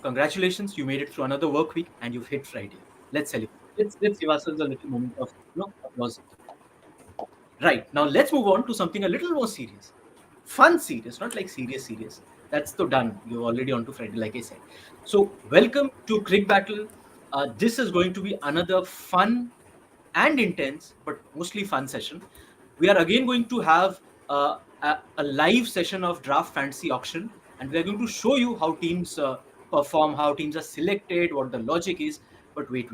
Congratulations, you made it through another work week and you've hit Friday. Let's celebrate. Let's give ourselves a little moment of applause. Right, now let's move on to something a little more serious. Fun serious, not like serious serious. That's so done. You're already on to Friday, like I said. So welcome to Cricbattle. This is going to be another fun and intense, but mostly fun session. We are again going to have a live session of draft fantasy auction, and we are going to show you how teams perform, how teams are selected, what the logic is. But wait.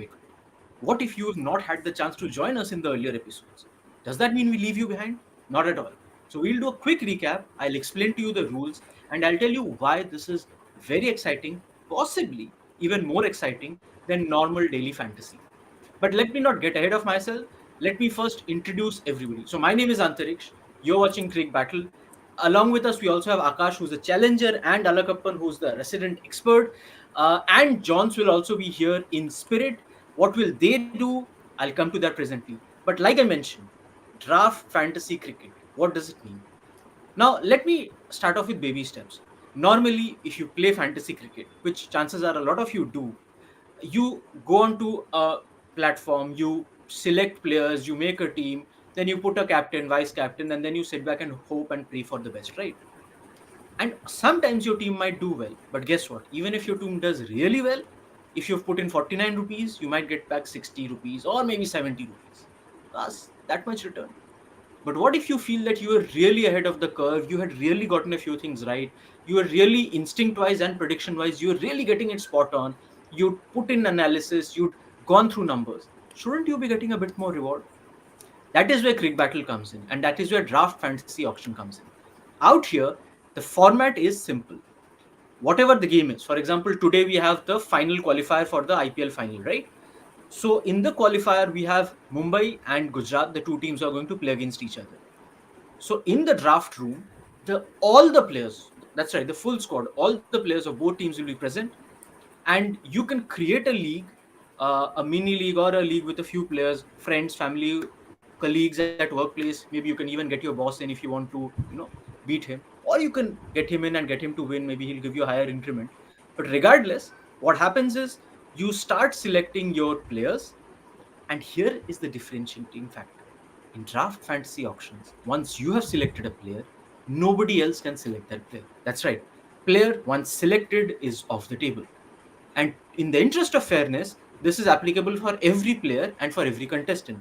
What if you have not had the chance to join us in the earlier episodes? Does that mean we leave you behind? Not at all. So we'll do a quick recap. I'll explain to you the rules and I'll tell you why this is very exciting, possibly even more exciting than normal daily fantasy. But let me not get ahead of myself. Let me first introduce everybody. So my name is Antariksh. You're watching Creek Battle. Along with us, we also have Akash, who's a challenger, and Alakappan, who's the resident expert. And Johns will also be here in spirit. What will they do? I'll come to that presently. But like I mentioned, draft fantasy cricket. What does it mean? Now, let me start off with baby steps. Normally, if you play fantasy cricket, which chances are a lot of you do, you go onto a platform, you select players, you make a team, then you put a captain, vice captain, and then you sit back and hope and pray for the best, right? And sometimes your team might do well, but guess what? Even if your team does really well, if you've put in 49 rupees, you might get back 60 rupees or maybe 70 rupees. That's that much return. But what if you feel that you were really ahead of the curve, you had really gotten a few things right, you were really instinct wise and prediction wise, you were really getting it spot on, you'd put in analysis, you'd gone through numbers. Shouldn't you be getting a bit more reward? That is where Crick Battle comes in, and that is where Draft Fantasy Auction comes in. Out here, the format is simple. Whatever the game is, for example, today we have the final qualifier for the IPL final, right? So in the qualifier, we have Mumbai and Gujarat, the two teams are going to play against each other. So in the draft room, the all the players, that's right, the full squad, all the players of both teams will be present, and you can create a league, a mini league or a league with a few players, friends, family, colleagues at workplace. Maybe you can even get your boss in if you want to, beat him, or you can get him in and get him to win. Maybe he'll give you a higher increment. But regardless, what happens is you start selecting your players, and here is the differentiating factor. In draft fantasy auctions, once you have selected a player, nobody else can select that player. That's right. Player once selected is off the table. And in the interest of fairness, this is applicable for every player and for every contestant.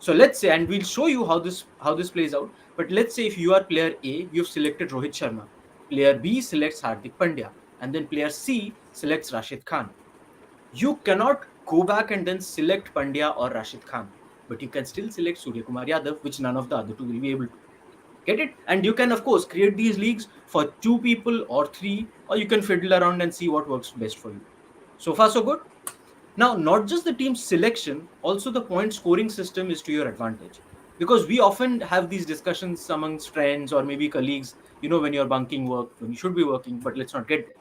So let's say, and we'll show you how this plays out. But let's say if you are player A, you've selected Rohit Sharma. Player B selects Hardik Pandya, and then player C selects Rashid Khan. You cannot go back and then select Pandya or Rashid Khan, but you can still select Surya Kumar Yadav, which none of the other two will be able to. Get it? And you can, of course, create these leagues for two people or three, or you can fiddle around and see what works best for you. So far, so good. Now, not just the team selection, also the point scoring system is to your advantage. Because we often have these discussions amongst friends or maybe colleagues, when you're bunking work, when you should be working, but let's not get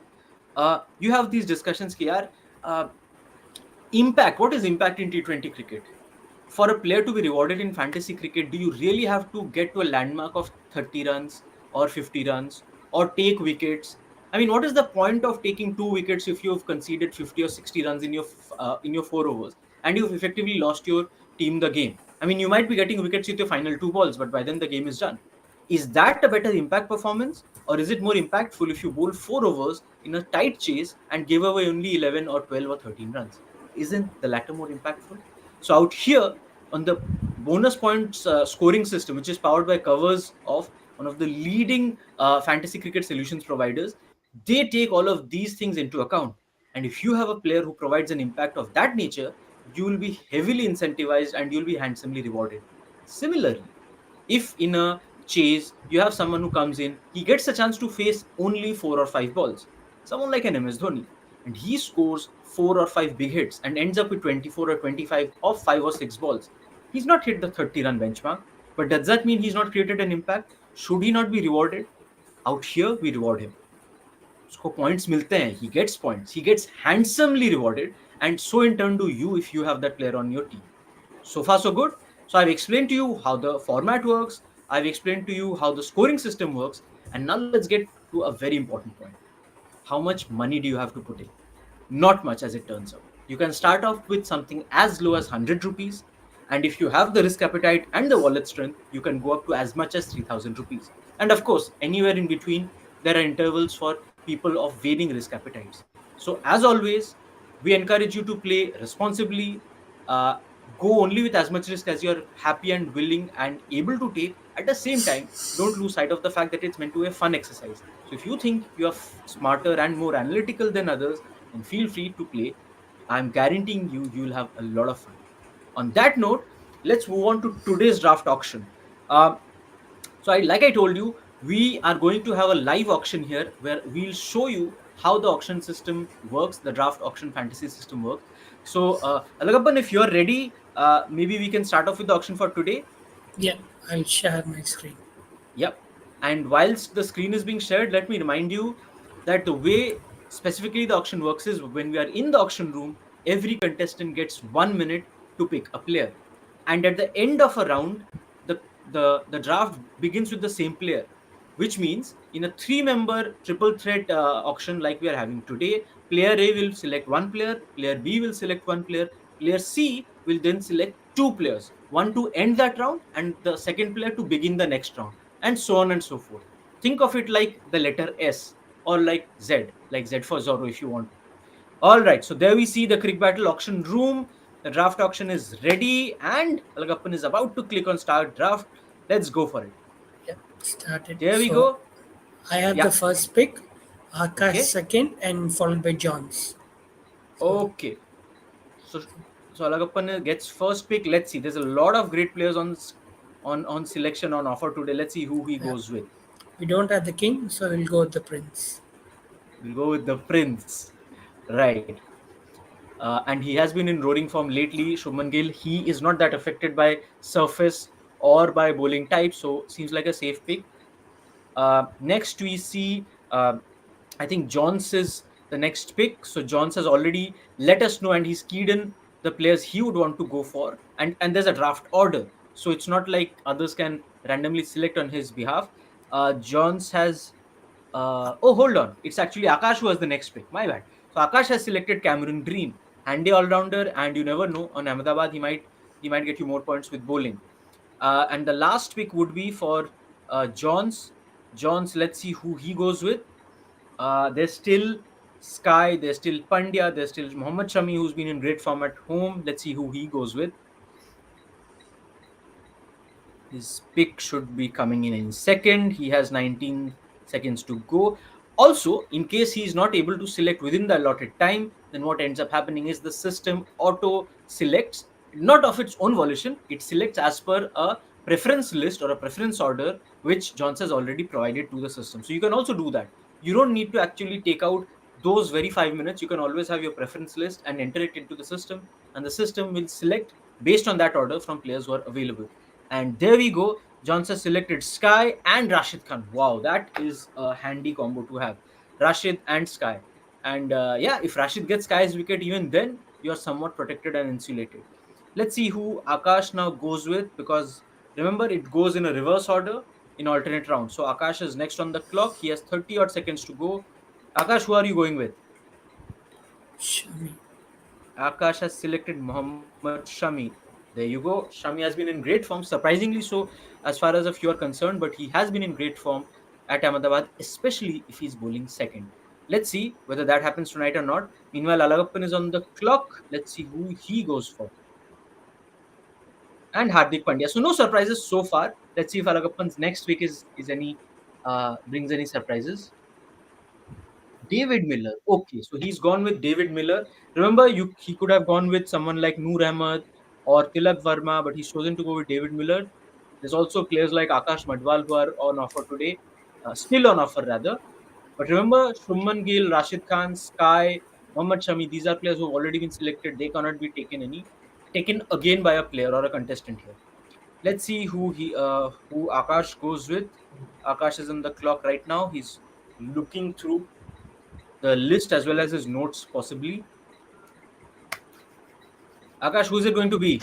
there. You have these discussions, KR. Impact. What is impact in T20 cricket? For a player to be rewarded in fantasy cricket, do you really have to get to a landmark of 30 runs or 50 runs or take wickets? I mean, what is the point of taking two wickets if you've conceded 50 or 60 runs in your 4 overs and you've effectively lost your team the game? I mean, you might be getting wickets with your final two balls, but by then the game is done. Is that a better impact performance, or is it more impactful if you bowl 4 overs in a tight chase and give away only 11 or 12 or 13 runs? Isn't the latter more impactful? So out here on the bonus points scoring system, which is powered by covers of one of the leading fantasy cricket solutions providers, they take all of these things into account. And if you have a player who provides an impact of that nature, you will be heavily incentivized and you'll be handsomely rewarded. Similarly, if in a chase you have someone who comes in, he gets a chance to face only 4 or 5 balls. Someone like an MS Dhoni, and he scores 4 or 5 big hits and ends up with 24 or 25 or 5 or 6 balls. He's not hit the 30-run benchmark, but does that mean he's not created an impact? Should he not be rewarded? Out here, we reward him. उसको points मिलते हैं, he gets points, he gets handsomely rewarded, and so in turn do you if you have that player on your team. So far, so good. So I've explained to you how the format works. I've explained to you how the scoring system works. And now let's get to a very important point. How much money do you have to put in? Not much, as it turns out. You can start off with something as low as 100 rupees, and if you have the risk appetite and the wallet strength, you can go up to as much as 3000 rupees. And of course, anywhere in between, there are intervals for people of varying risk appetites. So, as always, we encourage you to play responsibly. Uh, Go only with as much risk as you're happy and willing and able to take. At the same time, don't lose sight of the fact that it's meant to be a fun exercise. So, if you think you're smarter and more analytical than others, then feel free to play. I'm guaranteeing you, you'll have a lot of fun. On that note, let's move on to today's draft auction. Um, like I told you, we are going to have a live auction here where we'll show you how the auction system works, the draft auction fantasy system works. So, Alagappan, if you're ready, maybe we can start off with the auction for today. Yeah, I'll share my screen. Yep. And whilst the screen is being shared, let me remind you that the way specifically the auction works is when we are in the auction room, every contestant gets 1 minute to pick a player. And at the end of a round, the draft begins with the same player, which means in a three-member triple threat auction like we are having today, player A will select one player B will select one player C will then select two players, one to end that round and the second player to begin the next round, and so on and so forth. Think of it like the letter S or like Z for Zorro if you want to. All right, so there we see the Cricbattle auction room. The draft auction is ready, and Alagappan is about to click on start draft. Let's go for it. Yeah, started. There we So go. I have the Yeah. first pick, Akash Okay. second, and followed by Johns. So Okay. So Alagappan gets first pick. Let's see. There's a lot of great players on selection on offer today. Let's see who he yeah, goes with. we don't have the king, so we'll go with the prince. We'll go with the Prince. Right. And he has been in roaring form lately. Shubman Gill, he is not that affected by surface or by bowling type, so seems like a safe pick. Next, we see, I think Johns is the next pick. So Johns has already let us know, and he's keyed in the players he would want to go for, and there's a draft order, so it's not like others can randomly select on his behalf. Johns has oh, hold on. It's actually Akash who has the next pick. My bad. So Akash has selected Cameron Green, handy all rounder, and you never know. On Ahmedabad, he might get you more points with bowling. And the last pick would be for Johns. Johns, let's see who he goes with. There's still Sky, there's still Pandya, there's still Mohammad Shami, who's been in great form at home. Let's see who he goes with. His pick should be coming in second. He has 19 seconds to go. Also, in case he is not able to select within the allotted time, then what ends up happening is the system auto selects, not of its own volition, it selects as per a preference list or a preference order which Johns has already provided to the system. So you can also do that. You don't need to actually take out those very 5 minutes. You can always have your preference list and enter it into the system, and the system will select based on that order from players who are available. And there we go. Johnson selected Sky and Rashid Khan. Wow, that is a handy combo to have. Rashid and Sky. And yeah, if Rashid gets Sky's wicket, even then you're somewhat protected and insulated. Let's see who Akash now goes with, because remember it goes in a reverse order in alternate rounds. So Akash is next on the clock. He has 30 odd seconds to go. Akash, who are you going with? Shami. Akash has selected Mohammad Shami. There you go. Shami has been in great form, surprisingly so, as far as if you are concerned, but he has been in great form at Ahmedabad, especially if he's bowling second. Let's see whether that happens tonight or not. Meanwhile, Alagappan is on the clock. Let's see who he goes for. And Hardik Pandya. So no surprises so far. Let's see if Alagappan's next week is any brings any surprises. David Miller. Okay, so he's gone with David Miller. Remember, he could have gone with someone like Noor Ahmed or Tilak Verma, but he's chosen to go with David Miller. There's also players like Akash Madwal who are on offer today, still on offer rather. But remember, Shuman Gill, Rashid Khan, Sky, Mohammad Shami, these are players who have already been selected. They cannot be taken again by a player or a contestant here. Let's see who Akash goes with. Akash is on the clock right now. He's looking through the list as well as his notes, possibly. Akash, who is it going to be?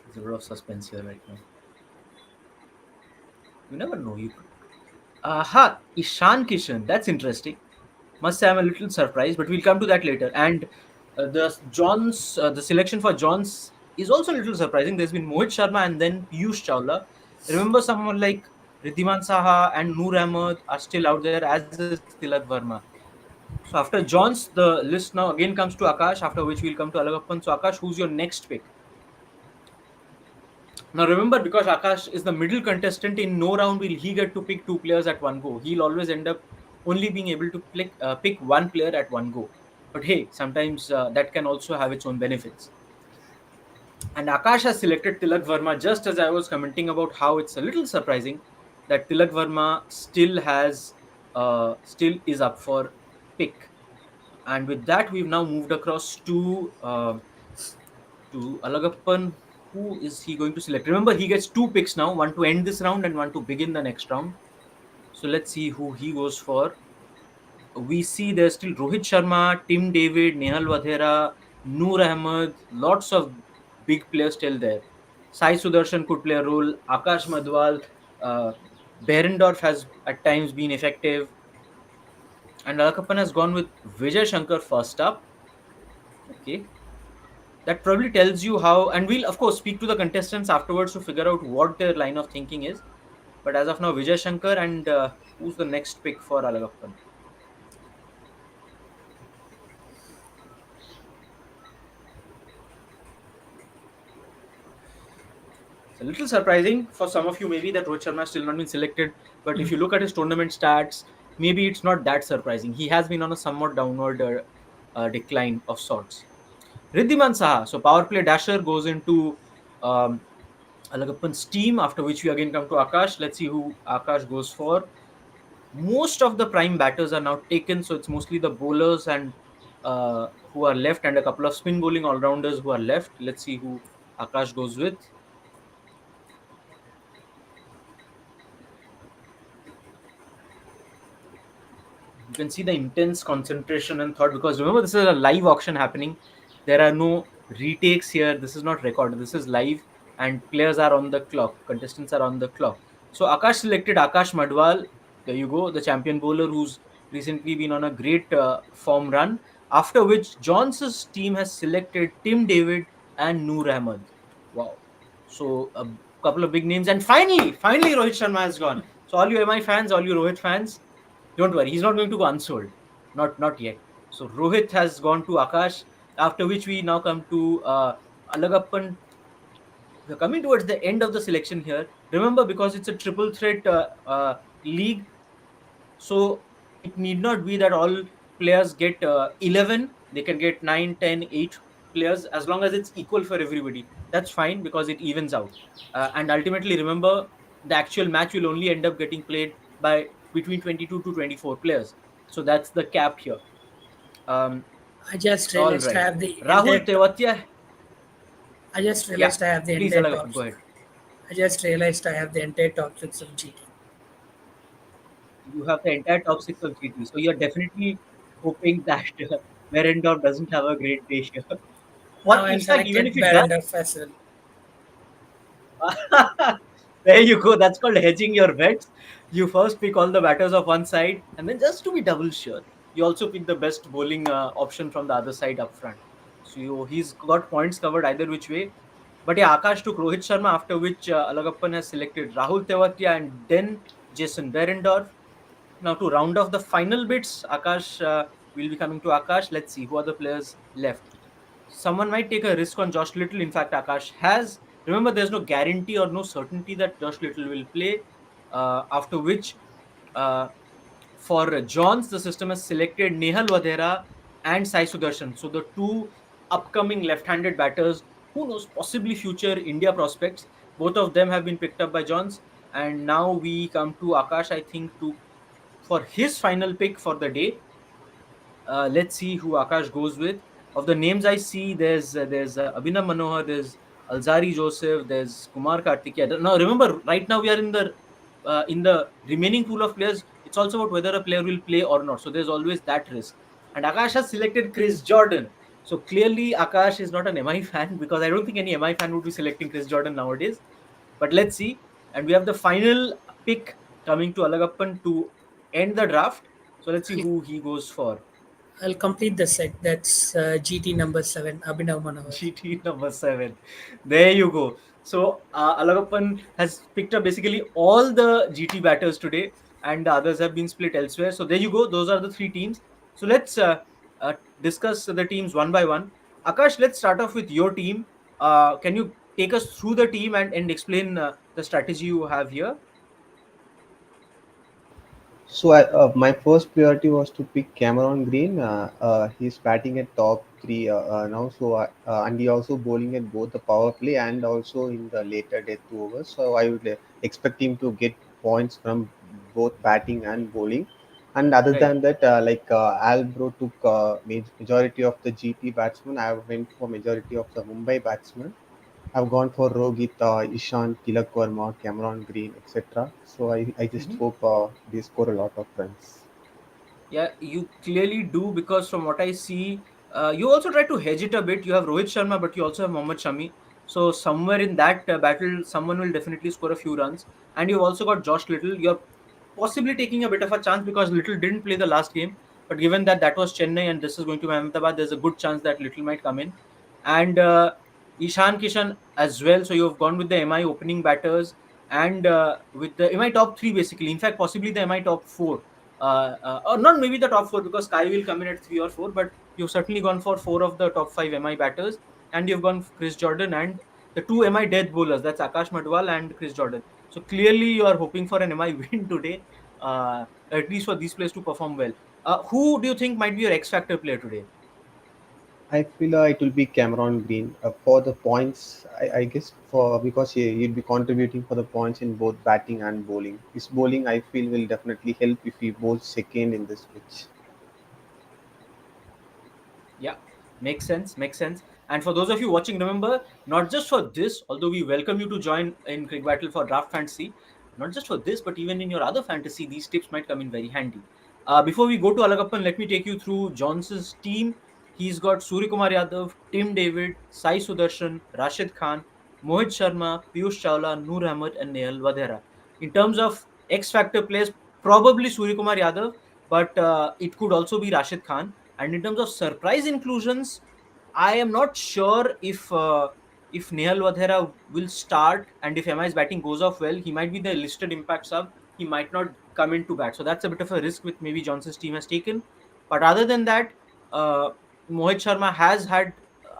There's a lot of suspense here right now. You never know. Aha, Ishan Kishan. That's interesting. Must say I'm a little surprised, but we'll come to that later. And the selection for Johns is also a little surprising. There's been Mohit Sharma and then Piyush Chawla. Remember, someone like Ridhiman Saha and Noor Ahmed are still out there, as is Tilak Verma. So after Johns, the list now again comes to Akash, after which we'll come to Alagappan. So Akash, who's your next pick? Now remember, because Akash is the middle contestant, in no round will he get to pick two players at one go. He'll always end up only being able to pick one player at one go. But hey, sometimes that can also have its own benefits. And Akash has selected Tilak Verma just as I was commenting about how it's a little surprising that Tilak Verma still is up for pick. And with that, we've now moved across to Alagappan. Who is he going to select? Remember, he gets two picks now, one to end this round and one to begin the next round. So let's see who he goes for. We see there's still Rohit Sharma, Tim David, Nehal Vadhera, Noor Ahmed, lots of big players still there. Sai Sudarshan could play a role. Akash Madhwal, uh, Berendorf has at times been effective. And Alagappan has gone with Vijay Shankar first up. Okay. That probably tells you how, and we'll of course speak to the contestants afterwards to figure out what their line of thinking is. But as of now, Vijay Shankar, and who's the next pick for Alagappan? It's a little surprising for some of you, maybe, that Rohit Sharma has still not been selected. But if you look at his tournament stats, maybe it's not that surprising. He has been on a somewhat downward decline of sorts. Riddhiman Saha, so power play dasher, goes into um, Alagappan's team, after which we again come to Akash. Let's see who Akash goes for. Most of the prime batters are now taken, so it's mostly the bowlers and who are left, and a couple of spin bowling all rounders who are left. Let's see who Akash goes with. You can see the intense concentration and thought, because remember, this is a live auction happening. There are no retakes here. This is not recorded. This is live, and players are on the clock. Contestants are on the clock. So Akash selected Akash Madhwal. There you go, the champion bowler who's recently been on a great form run. After which Johnson's team has selected Tim David and Noor Ahmed. Wow. So a couple of big names, and finally Rohit Sharma has gone. So all you MI fans, all you Rohit fans, don't worry, he's not going to go unsold. Not yet. So Rohit has gone to Akash. After which we now come to Alagappan. We're coming towards the end of the selection here. Remember, because it's a triple threat league, so it need not be that all players get 11. They can get 9, 10, 8 players, as long as it's equal for everybody. That's fine, because it evens out. And ultimately, remember, the actual match will only end up getting played by between 22 to 24 players. So that's the cap here. Um, I just all realized I right. have the Rahul entire. Tewatia. I just Yeah, realized I have the please, entire top. Alagappan, go ahead. I just realized I have the entire top six of GT. You have the entire top six of GT. So you're definitely hoping that Merendorf doesn't have a great day here. Now What, I'm in fact, even selected if he does, Barendorf as well. there you go. That's called hedging your bets. You first pick all the batters of one side, and then just to be double sure, you also pick the best bowling option from the other side up front. So he's got points covered either which way. But yeah, Akash took Rohit Sharma, after which Alagappan has selected Rahul Tewatia and then Jason Berendorf. Now, to round off the final bits, Akash will be coming to Akash. Let's see who are the players left. Someone might take a risk on Josh Little. In fact, Akash has. Remember, there's no guarantee or no certainty that Josh Little will play. After which, uh, for Johns, the system has selected Nehal Vadhera and Sai Sudarshan. So the two upcoming left-handed batters, who knows, possibly future India prospects. Both of them have been picked up by Johns. And now we come to Akash, I think, to for his final pick for the day. Let's see who Akash goes with. Of the names I see, there's Abhinav Manohar, there's Alzari Joseph, there's Kumar Kartikeya. Now remember, right now we are in the remaining pool of players. It's also about whether a player will play or not. So there's always that risk. And Akash has selected Chris Jordan. So clearly Akash is not an MI fan, because I don't think any MI fan would be selecting Chris Jordan nowadays. But let's see. And we have the final pick coming to Alagappan to end the draft. So let's see who he goes for. I'll complete the set. That's GT number 7, Abhinav Manohar. GT number 7. There you go. So Alagappan has picked up basically all the GT batters today, and the others have been split elsewhere. So there you go. Those are the three teams. So let's discuss the teams one by one. Akash, let's start off with your team. Can you take us through the team and explain the strategy you have here? So my first priority was to pick Cameron Green. He's batting at top three now. And he also bowling at both the power play and also in the later death overs. So I would expect him to get points from both batting and bowling. And other Right. than that, Albro took majority of the GT batsmen. I went for majority of the Mumbai batsmen. I've gone for Rohit, Ishan, Tilak Verma, Cameron Green, etc. So I just Mhm. hope they score a lot of runs. Yeah, you clearly do because from what I see, you also try to hedge it a bit. You have Rohit Sharma, but you also have Mohammad Shami. So somewhere in that battle, someone will definitely score a few runs. And you've also got Josh Little. You're possibly taking a bit of a chance because Little didn't play the last game. But given that that was Chennai and this is going to be Ahmedabad, there's a good chance that Little might come in. And Ishan Kishan as well. So you've gone with the MI opening batters and with the MI top three basically. In fact, possibly the MI top four or not maybe the top four because Sky will come in at three or four, but you've certainly gone for four of the top five MI batters, and you've gone Chris Jordan and the two MI death bowlers. That's Akash Madwal and Chris Jordan. So clearly, you are hoping for an MI win today, at least for these players to perform well. Who do you think might be your X Factor player today? I feel it will be Cameron Green for the points. I guess for because he'll be contributing for the points in both batting and bowling. His bowling, I feel, will definitely help if he bowls second in this pitch. Yeah, makes sense, makes sense. And for those of you watching, remember, not just for this, although we welcome you to join in Cricbattle for Draft Fantasy, not just for this, but even in your other fantasy, these tips might come in very handy. Before we go to Alagappan, let me take you through Johnson's team. He's got Surya Kumar Yadav, Tim David, Sai Sudarshan, Rashid Khan, Mohit Sharma, Piyush Chawla, Noor Ahmed, and Nehal Vadera. In terms of X Factor players, probably Surya Kumar Yadav, but it could also be Rashid Khan. And in terms of surprise inclusions, I am not sure if Nehal Vadhera will start, and if MI's batting goes off well, he might be the listed impact sub. He might not come into bat, so that's a bit of a risk with maybe Johnson's team has taken. But other than that, uh, Mohit Sharma has had,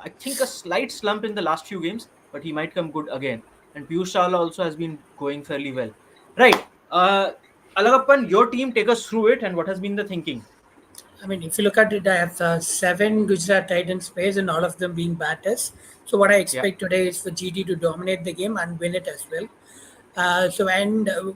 I think, a slight slump in the last few games, but he might come good again. And Piyush Chawla also has been going fairly well. Right, Alagappan, your team, take us through it and what has been the thinking. I mean, if you look at it, I have 7 Gujarat Titans players and all of them being batters. So what I Yeah, expect today is for GT to dominate the game and win it as well.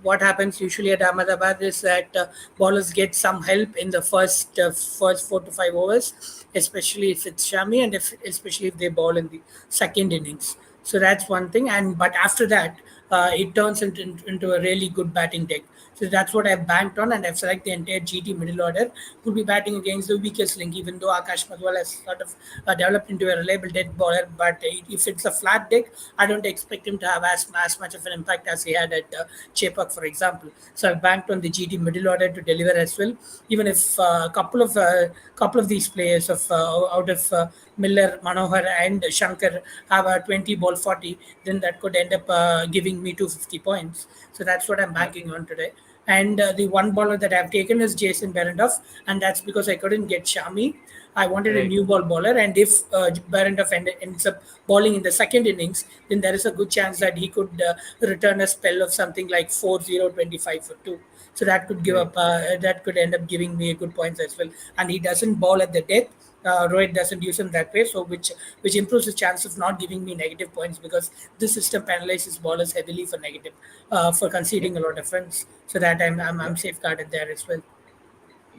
What happens usually at Ahmedabad is that bowlers get some help in the first 4 to 5 overs, especially if it's Shami and especially if they bowl in the second innings. So that's one thing. And but after that, it turns into a really good batting deck. So that's what I've banked on, and I've selected the entire GT middle order who'll be batting against the weakest link. Even though Akash Madwal has sort of developed into a reliable dead bowler, but if it's a flat deck, I don't expect him to have as much of an impact as he had at Chepak, for example. So I've banked on the GT middle order to deliver as well. Even if a couple of these players out of Miller, Manohar, and Shankar have a 20 ball 40, then that could end up giving me 250 points. So that's what I'm yeah, banking on today. And the one bowler that I've taken is Jason Berendoff, and that's because I couldn't get Shami. I wanted a right. new ball bowler, and if Berendoff ends up bowling in the second innings, then there is a good chance that he could return a spell of something like 4-0-25 for 2. So that could give Right. up. That could end up giving me a good points as well. And he doesn't bowl at the death. Rohit doesn't use him that way, so which improves the chance of not giving me negative points because this system penalizes bowlers heavily for negative, for Yeah. conceding a lot of runs. So that Yeah. I'm safeguarded there as well.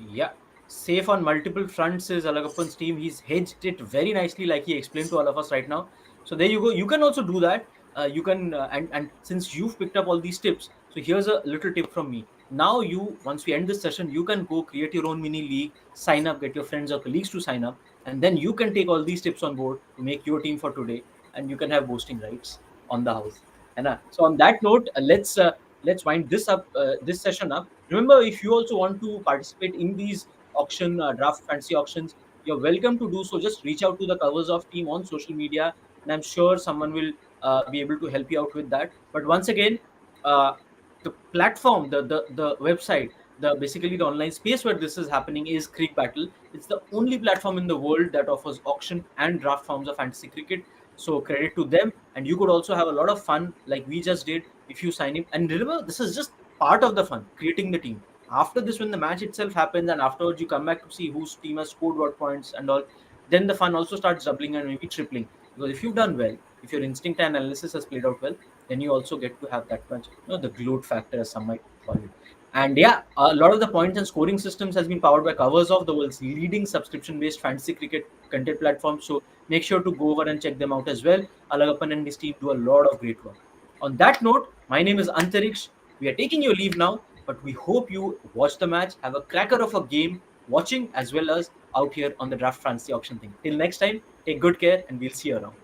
Yeah. Safe on multiple fronts is Alagappan's team. He's hedged it very nicely, like he explained to all of us right now. So there you go. You can also do that. You can and since you've picked up all these tips, so here's a little tip from me. Now you, once we end this session, you can go create your own mini league, sign up, get your friends or colleagues to sign up, and then you can take all these tips on board to make your team for today, and you can have boasting rights on the house. And so on that note, let's let's wind this up, this session up. Remember, if you also want to participate in these draft fantasy auctions, you're welcome to do so. Just reach out to the Covers Off team on social media, and I'm sure someone will be able to help you out with that. But once again, uh, the platform, the website, the basically the online space where this is happening is Cricbattle. It's the only platform in the world that offers auction and draft forms of fantasy cricket. So credit to them, and you could also have a lot of fun like we just did if you sign in. And remember, this is just part of the fun, creating the team. After this, when the match itself happens, and afterwards you come back to see whose team has scored what points and all, then the fun also starts doubling and maybe tripling. Because if you've done well, if your instinct and analysis has played out well, then you also get to have that much, the gloat factor, as some might call it. And yeah, a lot of the points and scoring systems has been powered by Covers of the world's leading subscription-based fantasy cricket content platform. So make sure to go over and check them out as well. Alagappan and his team do a lot of great work. On that note, my name is Antariksh. We are taking your leave now, but we hope you watch the match, have a cracker of a game watching, as well as out here on the draft fantasy auction thing. Till next time, take good care, and we'll see you around.